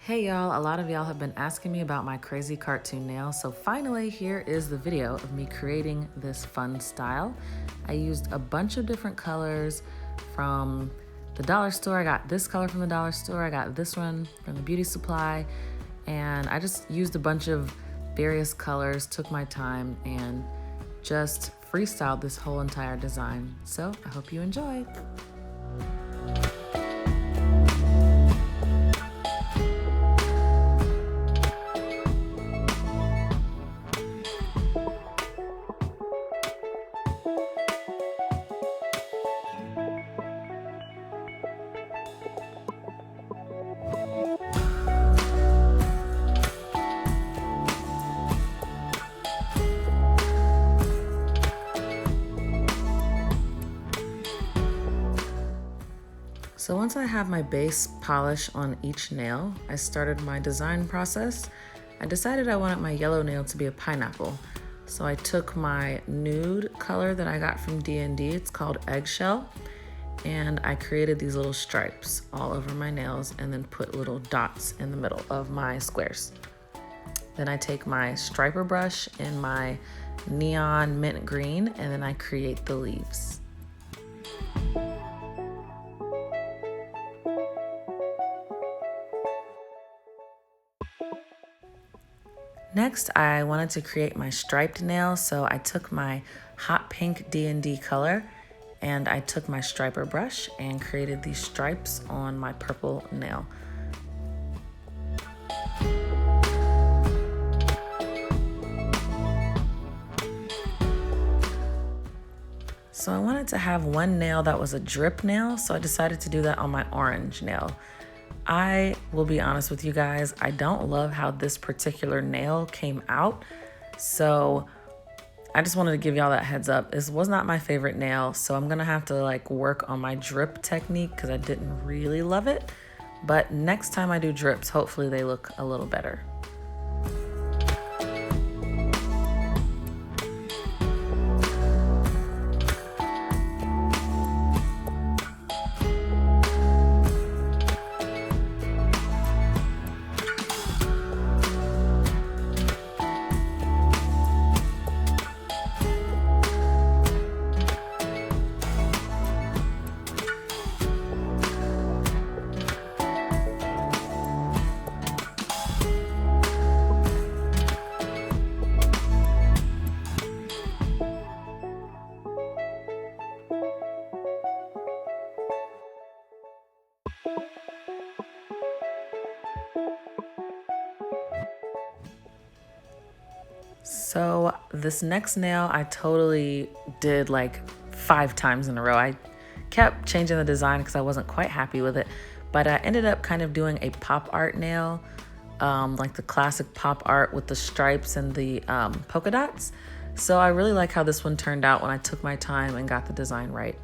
Hey y'all, a lot of y'all have been asking me about my crazy cartoon nail, so finally here is the video of me creating this fun style. I used a bunch of different colors from the dollar store. I got this color from the dollar store, I got this one from the beauty supply, and I just used a bunch of various colors, took my time, and just freestyled this whole entire design. So I hope you enjoy. So once I have my base polish on each nail, I started my design process. I decided I wanted my yellow nail to be a pineapple. So I took my nude color that I got from D&D, it's called Eggshell, and I created these little stripes all over my nails and then put little dots in the middle of my squares. Then I take my striper brush in my neon mint green and then I create the leaves. Next, I wanted to create my striped nail, so I took my hot pink D&D color and I took my striper brush and created these stripes on my purple nail. So I wanted to have one nail that was a drip nail, so I decided to do that on my orange nail. I will be honest with you guys, I don't love how this particular nail came out, so I just wanted to give y'all that heads up. This was not my favorite nail, so I'm gonna have to work on my drip technique because I didn't really love it, but next time I do drips, hopefully they look a little better. So this next nail I totally did 5 times in a row. I kept changing the design because I wasn't quite happy with it, but I ended up kind of doing a pop art nail, like the classic pop art with the stripes and the polka dots. So I really like how this one turned out when I took my time and got the design right.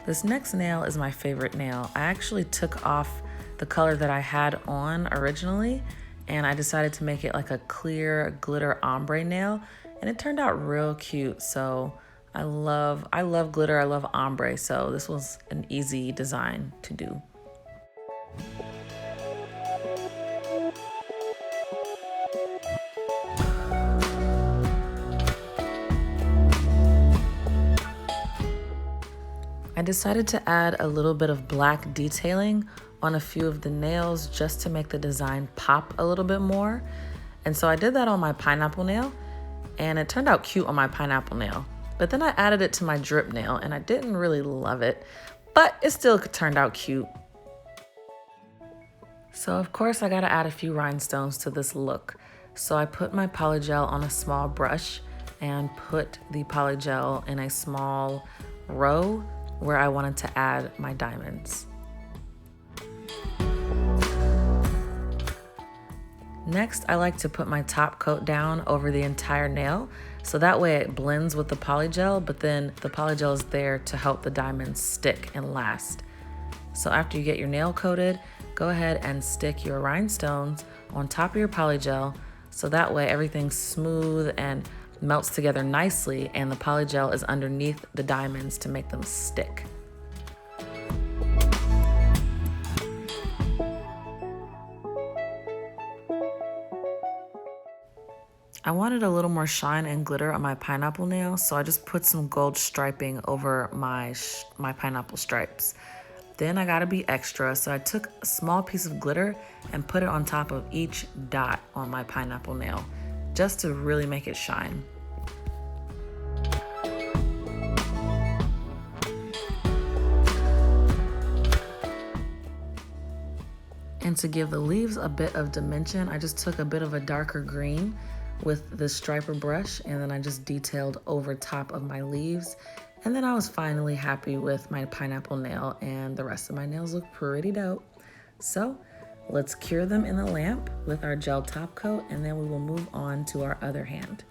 This next nail is my favorite nail. I actually took off the color that I had on originally and I decided to make it like a clear glitter ombre nail, and it turned out real cute. So I love glitter, I love ombre, so this was an easy design to do. I decided to add a little bit of black detailing on a few of the nails just to make the design pop a little bit more. And so I did that on my pineapple nail, and it turned out cute on my pineapple nail. But then I added it to my drip nail and I didn't really love it, but it still turned out cute. So of course I gotta add a few rhinestones to this look. So I put my polygel on a small brush and put the polygel in a small row where I wanted to add my diamonds. Next, I like to put my top coat down over the entire nail, so that way it blends with the polygel, but then the polygel is there to help the diamonds stick and last. So after you get your nail coated, go ahead and stick your rhinestones on top of your polygel, so that way everything's smooth and melts together nicely, and the polygel is underneath the diamonds to make them stick. I wanted a little more shine and glitter on my pineapple nail, so I just put some gold striping over my pineapple stripes. Then I gotta be extra, so I took a small piece of glitter and put it on top of each dot on my pineapple nail, just to really make it shine. And to give the leaves a bit of dimension, I just took a bit of a darker green with the striper brush, and then I just detailed over top of my leaves. And then I was finally happy with my pineapple nail, and the rest of my nails look pretty dope. So let's cure them in the lamp with our gel top coat, and then we will move on to our other hand.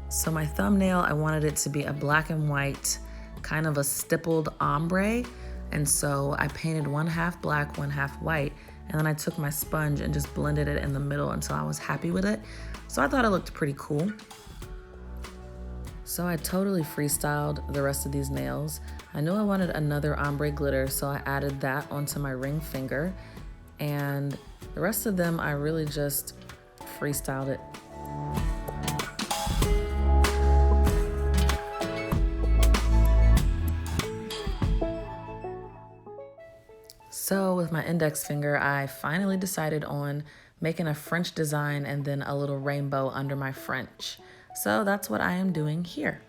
So my thumbnail, I wanted it to be a black and white, kind of a stippled ombre. And so I painted one half black, one half white, and then I took my sponge and just blended it in the middle until I was happy with it. So I thought it looked pretty cool. So I totally freestyled the rest of these nails. I knew I wanted another ombre glitter, so I added that onto my ring finger. And the rest of them, I really just freestyled it. So with my index finger, I finally decided on making a French design and then a little rainbow under my French. So that's what I am doing here.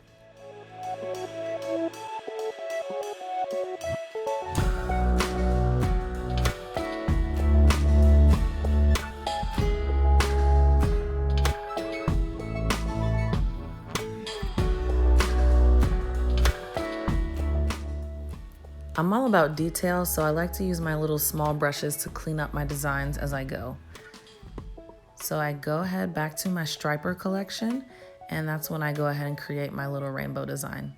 I'm all about detail, so I like to use my little small brushes to clean up my designs as I go. So I go ahead back to my striper collection, and that's when I go ahead and create my little rainbow design.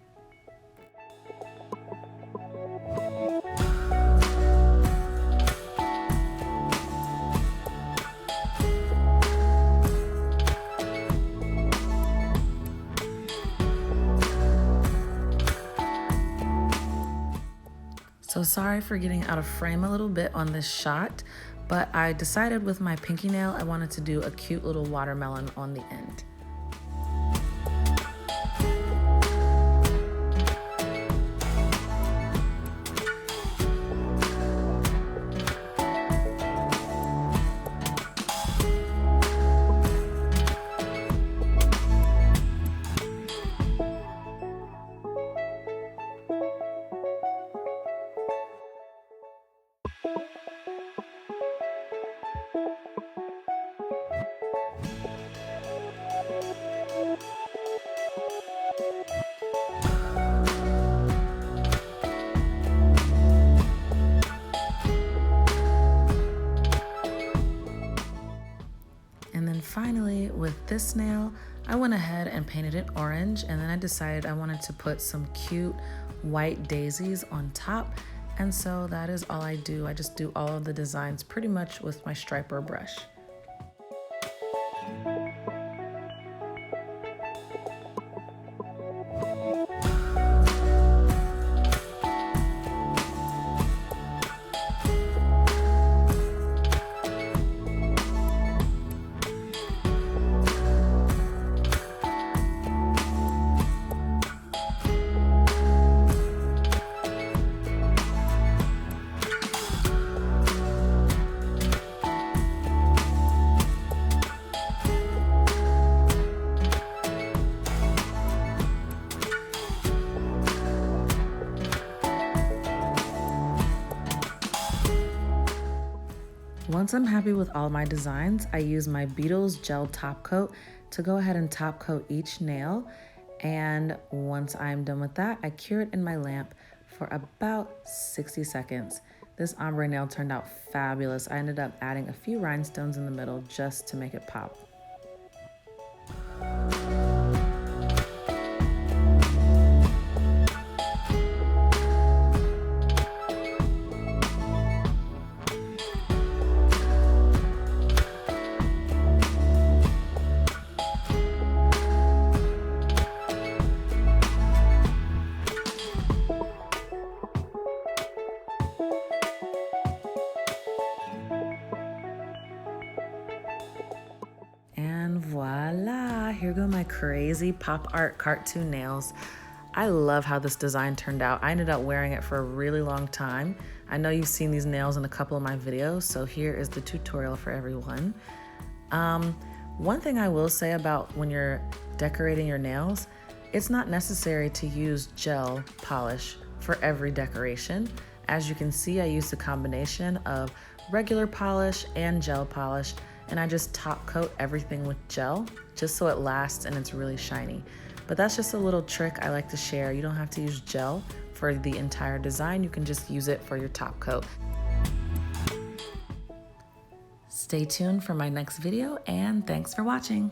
So sorry for getting out of frame a little bit on this shot, but I decided with my pinky nail I wanted to do a cute little watermelon on the end. And then finally, with this nail, I went ahead and painted it orange, and then I decided I wanted to put some cute white daisies on top. And so that is all I do. I just do all of the designs pretty much with my striper brush. Once I'm happy with all my designs, I use my Beetles gel top coat to go ahead and top coat each nail. And once I'm done with that, I cure it in my lamp for about 60 seconds. This ombre nail turned out fabulous. I ended up adding a few rhinestones in the middle just to make it pop. And voila, here go my crazy pop art cartoon nails. I love how this design turned out. I ended up wearing it for a really long time. I know you've seen these nails in a couple of my videos, so here is the tutorial for everyone. One thing I will say about when you're decorating your nails, it's not necessary to use gel polish for every decoration. As you can see, I used a combination of regular polish and gel polish, and I just top coat everything with gel just so it lasts and it's really shiny. But that's just a little trick I like to share. You don't have to use gel for the entire design. You can just use it for your top coat. Stay tuned for my next video, and thanks for watching.